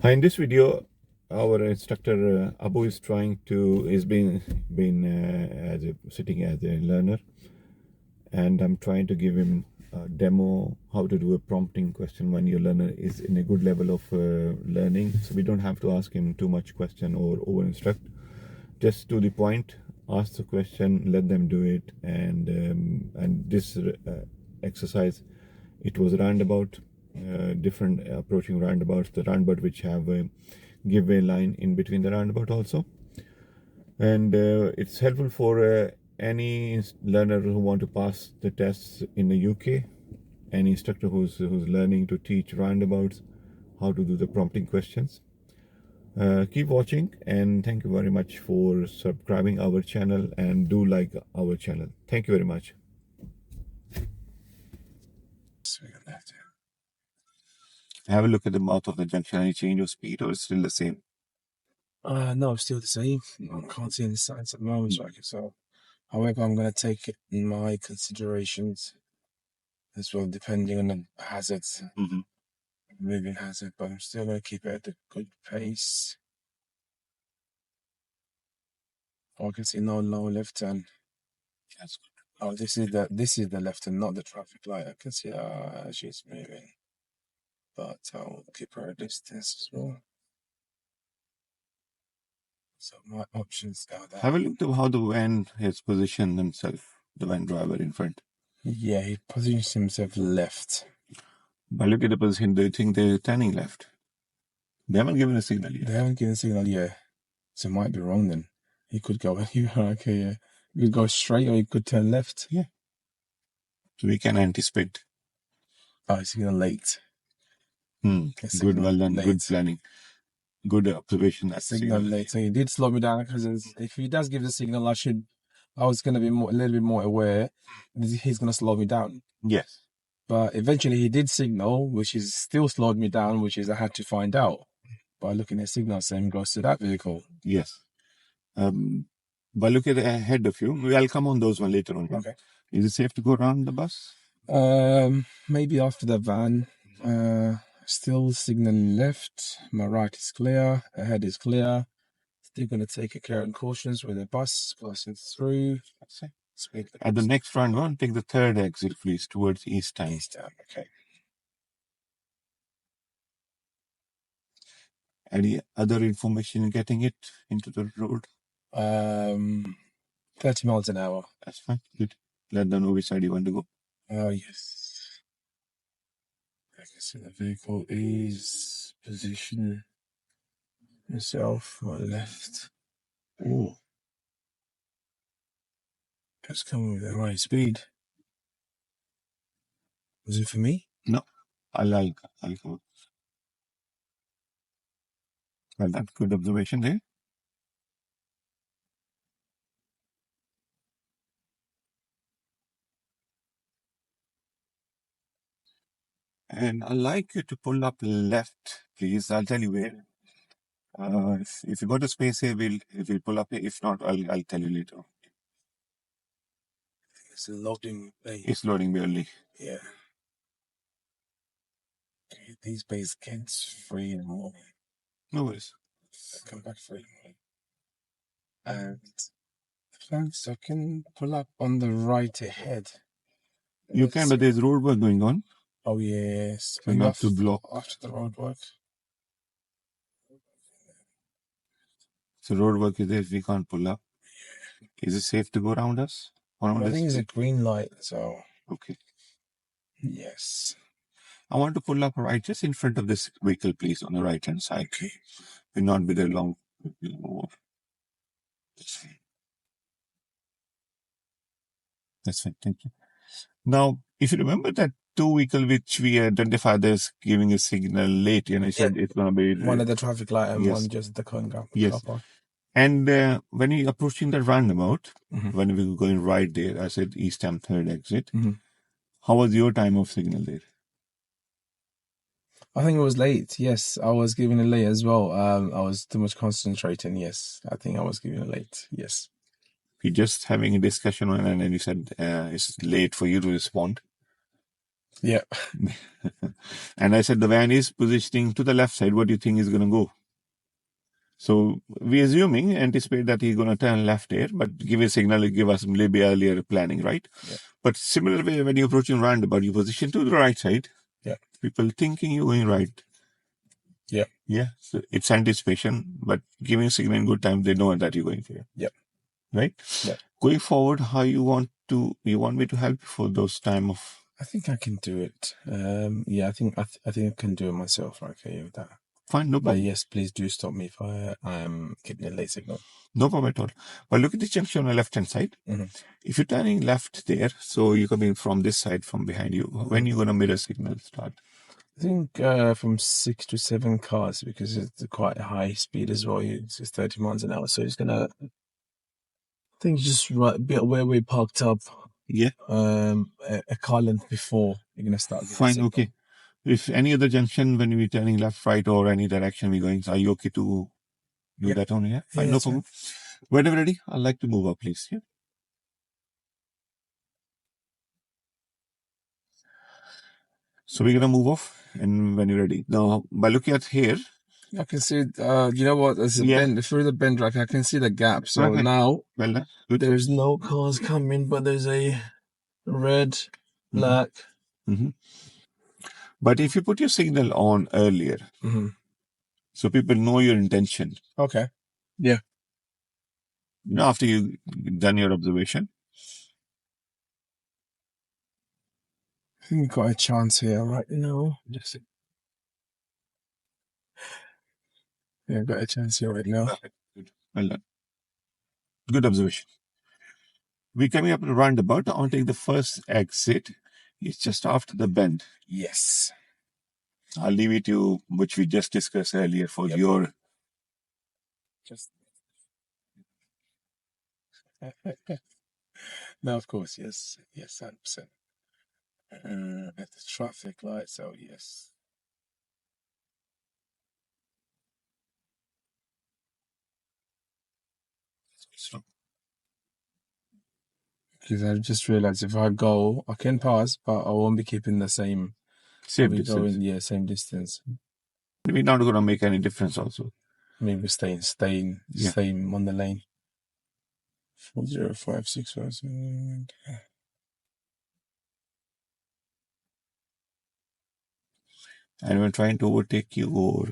In this video, our instructor Abu is sitting as a learner, and I'm trying to give him a demo how to do a prompting question when your learner is in a good level of learning. So we don't have to ask him too much question or over instruct. Just to the point, ask the question, let them do it, and this exercise, it was roundabout, different approaching roundabouts, the roundabout which have a giveaway line in between the roundabout also, and it's helpful for any learner who want to pass the tests in the UK, any instructor who's learning to teach roundabouts, how to do the prompting questions. Keep watching, and thank you very much for subscribing our channel, and do like our channel. Thank you very much. Have a look at the mouth of the junction. Any change of speed, or it's still the same? No, still the same. I can't see any signs at the moment, so. However, I'm going to take it in my considerations as well, depending on the hazards, moving hazard, but I'm still going to keep it at a good pace. Oh, I can see no low left turn. That's good. Oh, this is the left turn, not the traffic light. I can see she's moving, but I'll keep her a distance as well. So my options are that. Have a look at how the van has positioned himself, the van driver in front. Yeah, he positions himself left. But look at the position. Do you think they're turning left? They haven't given a signal yet. They haven't given a signal yet. So it might be wrong then. He could go okay, yeah. He could go straight or he could turn left. Yeah. So we can anticipate. Oh, he's signal late. Good, well done. Late. Good planning. Good observation. That signal late. So he did slow me down, because if he does give the signal, I was going to be a little bit more aware. He's going to slow me down. Yes. But eventually he did signal, which is still slowed me down, which is I had to find out by looking at signal saying goes to that vehicle. Yes. But look at ahead of you. I'll come on those one later on. Okay. Is it safe to go around the bus? Maybe after the van. Still signal left. My right is clear. Ahead is clear. Still going to take a care and cautions with the bus passing through. Speed at the next roundabout, take the third exit, please, towards East Town. East Town, okay. Any other information getting it into the road? 30 miles an hour. That's fine. Good. Let them know which side you want to go. Oh, yes. I can see the vehicle is positioned itself on left. Oh. Just coming with the right speed. Was it for me? No. I'll go. Well, that's good observation there. And I'd like you to pull up left, please. I'll tell you where. If you got a space here, we'll pull up here. If not, I'll tell you later. It's loading bay. It's loading barely. Yeah. These bays can't free in the morning. No worries. I come back free in the morning. And thanks, I can pull up on the right ahead. You can, but there's road work going on. Oh, yes. So not to block. After the road work. So road work is there, we can't pull up. Yeah. Is it safe to go around us? I think it's a green light, so. Okay. Yes. I want to pull up right just in front of this vehicle, please, on the right hand side. Okay. Will not be there long. That's fine. Thank you. Now, if you remember that two vehicle which we identified as giving a signal late, and I said it's going to be one at the traffic light and one just the car. Yes. And when you're approaching the roundabout, when we were going right there, I said East Ham third exit. How was your time of signal there? I think it was late. Yes, I was giving it late as well. I was too much concentrating. Yes, I think I was giving it late. Yes. We're just having a discussion on, and then you said it's late for you to respond. Yeah. And I said the van is positioning to the left side. What do you think is going to go? So we're assuming, anticipate that he's going to turn left here, but give a signal, give us maybe earlier planning, right? Yeah. But similar way, when you're approaching roundabout, you position to the right side. Yeah. People thinking you're going right. Yeah. Yeah. So it's anticipation, but giving a signal in good time, they know that you're going for it. Yeah. Right? Yeah. Going forward, how you want me to help you for those time of... I think I can do it. Yeah, I think I can do it myself. Okay, with that. Fine, no But problem. yes, please do stop me if I am getting a late signal. No problem at all. But look at the junction on the left-hand side. If you're turning left there, so you're coming from this side, from behind you, when you're going to mirror signal start? I think from 6 to 7 cars, because it's quite high speed as well. It's just 30 miles an hour. So it's gonna, I think just right a bit where we parked up. Yeah. A car length before you're gonna start. Fine, okay. If any other junction, when we're turning left, right, or any direction we're going, are you okay to do that only? Yeah, fine, no problem. Whenever ready, I'd like to move up, please. Yeah. So we're gonna move off, and when you're ready. Now, by looking at here, I can see. You know what? There's a bend through the bend. Like I can see the gap. So perfect. now, Well done. Good. There's no cars coming, but there's a red, black. But if you put your signal on earlier, so people know your intention. Okay. Yeah. You know, after you done your observation. I think we've got a chance here right now. Just Yeah, got a chance here right now. perfect. Good. Well done. Good observation. We're coming up to the roundabout. I'll take the first exit. It's just after the bend. Yes. I'll leave it to which we just discussed earlier for your... Just. No, of course, yes, 100%. At the traffic light, so yes. Because I just realized if I go, I can pass, but I won't be keeping the same. Same distance. Same distance. We're not going to make any difference also. Maybe staying on the lane. 40565. And we're trying to overtake you or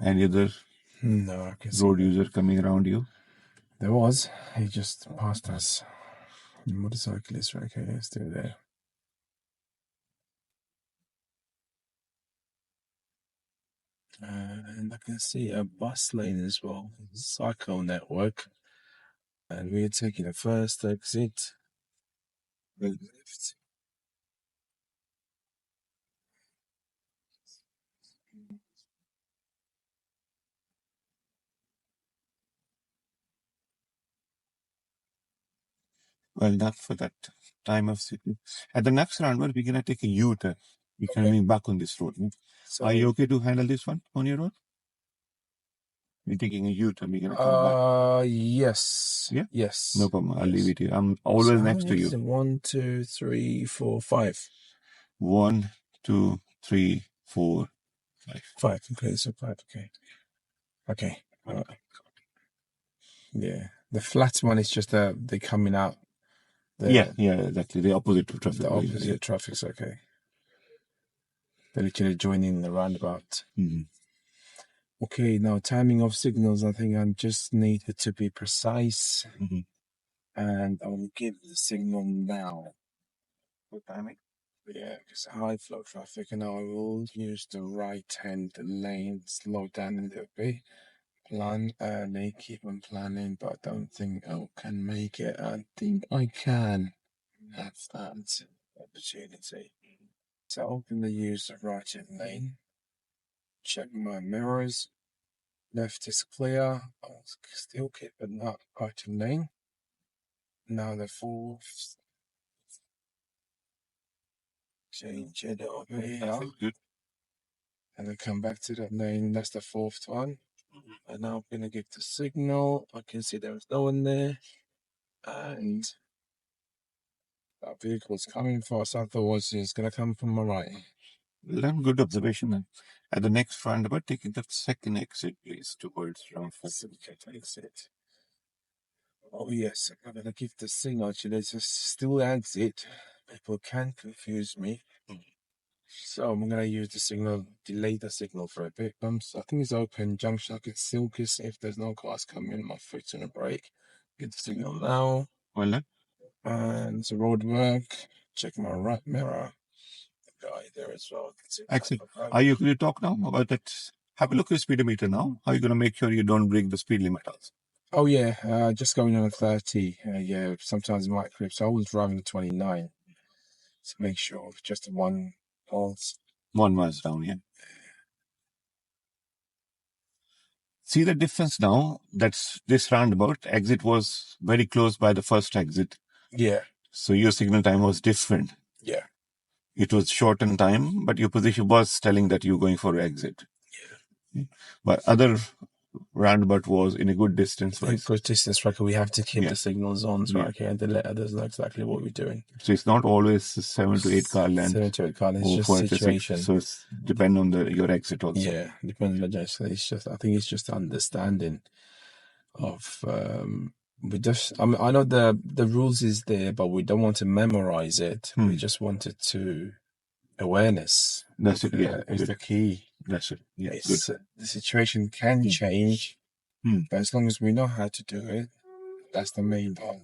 any other road user coming around you. There was. He just passed us. Motorcyclist, right? Okay, let's do that. And I can see a bus lane as well. Cycle network. And we're taking the first exit. Left. Well, not for that time of city. At the next roundabout, we're going to take a U-turn. We're coming back on this road. So, are you okay to handle this one on your own? We're taking a U-turn. We're going to come back. Yes. Yeah? Yes. No problem. I'll leave it to you. I'm always next to you. 1, 2, 3, 4, 5. 1, 2, 3, 4, 5. 5. Okay, so 5. Okay. Yeah. The flat one is just they coming out. Yeah, exactly. The opposite to traffic. The opposite traffic's okay. They're literally joining the roundabout. Okay, now timing of signals. I think I just needed to be precise. And I will give the signal now. What timing? Yeah, because high flow traffic, and I will use the right-hand lane, slow down a little bit. Plan early, keep on planning, but I don't think I can make it. I think I can have that opportunity. So I'm going to use the right-hand lane. Check my mirrors. Left is clear. I'll still keep it not right-hand lane. Now the fourth. Change it over here. Good. And then come back to that lane. That's the fourth one. And now I'm going to give the signal. I can see there is no one there. And That vehicle's coming fast. I thought it's going to come from my right. Well, good observation. Then. At the next roundabout, taking the second exit, please, towards round 4. Exit. Oh yes, I'm going to give the signal. Actually, there's a still exit. People can confuse me. So I'm going to use the signal, delay the signal for a bit. So I think it's open junction. I can still see if there's no cars coming. My foot's on the brake. Get the signal now. Well done. And it's a roadwork. Check my right mirror. The guy there as well. Excellent. Are you going to talk now about that? Have a look at the speedometer now. How are you going to make sure you don't break the speed limit also? Oh yeah, just going on a 30. Yeah, sometimes it might clip. So I was driving a 29 to make sure just one pulse. 1 miles down, yeah. See the difference now? That's this roundabout exit was very close by the first exit. Yeah. So your signal time was different. Yeah. It was short in time, but your position was telling that you're going for exit. Yeah. But other roundabout was in a good distance. In good distance tracker, we have to keep the signals on so I can let others know exactly what we're doing. So it's not always 7 to 8 car length. 7 to 8 car length. It's just situation. So it's depend on your exit also. Yeah, depends on the exit. It's just I think it's just understanding of we just I know the rules is there, but we don't want to memorize it. We just want it to awareness. That's it. Yeah, is the key. That's it. Yeah, good. The situation can change, but as long as we know how to do it, that's the main part.